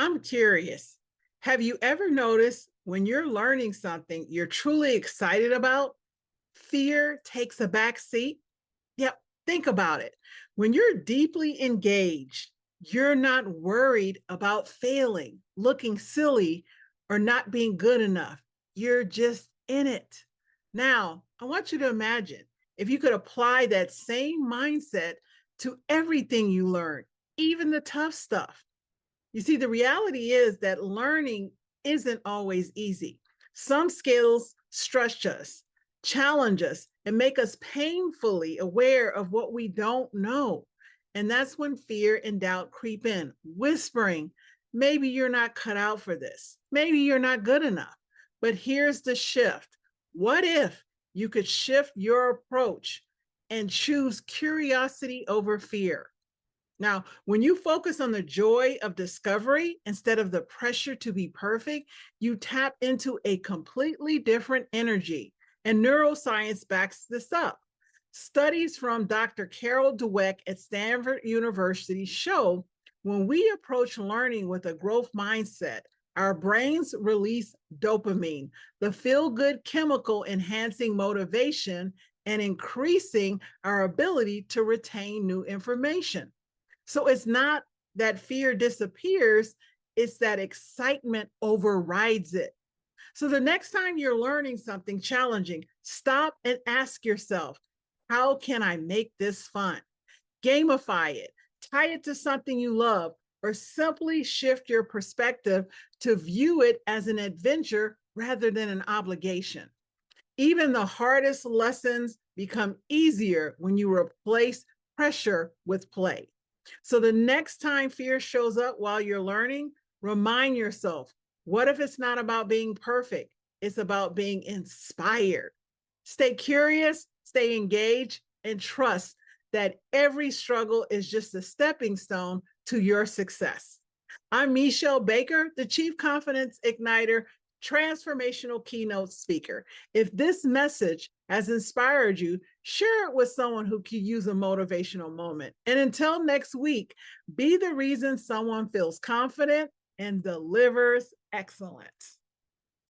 I'm curious. Have you ever noticed when you're learning something you're truly excited about, fear takes a back seat? Yep, think about it. When you're deeply engaged, you're not worried about failing, looking silly, or not being good enough. You're just in it. Now, I want you to imagine if you could apply that same mindset to everything you learn, even the tough stuff. You see, the reality is that learning isn't always easy. Some skills stretch us, challenge us, and make us painfully aware of what we don't know. And that's when fear and doubt creep in, whispering, maybe you're not cut out for this. Maybe you're not good enough. But here's the shift. What if you could shift your approach and choose curiosity over fear? Now, when you focus on the joy of discovery instead of the pressure to be perfect, you tap into a completely different energy. And neuroscience backs this up. Studies from Dr. Carol Dweck at Stanford University show when we approach learning with a growth mindset, our brains release dopamine, the feel good chemical enhancing motivation and increasing our ability to retain new information. So it's not that fear disappears, it's that excitement overrides it. So the next time you're learning something challenging, stop and ask yourself, how can I make this fun? Gamify it, tie it to something you love, or simply shift your perspective to view it as an adventure rather than an obligation. Even the hardest lessons become easier when you replace pressure with play. So the next time fear shows up while you're learning, remind yourself, what if it's not about being perfect? It's about being inspired. Stay curious, stay engaged, and trust that every struggle is just a stepping stone to your success. I'm Meshell Baker, the Chief Confidence Igniter, transformational keynote speaker. If this message has inspired you, share it with someone who could use a motivational moment. And until next week, be the reason someone feels confident and delivers excellence.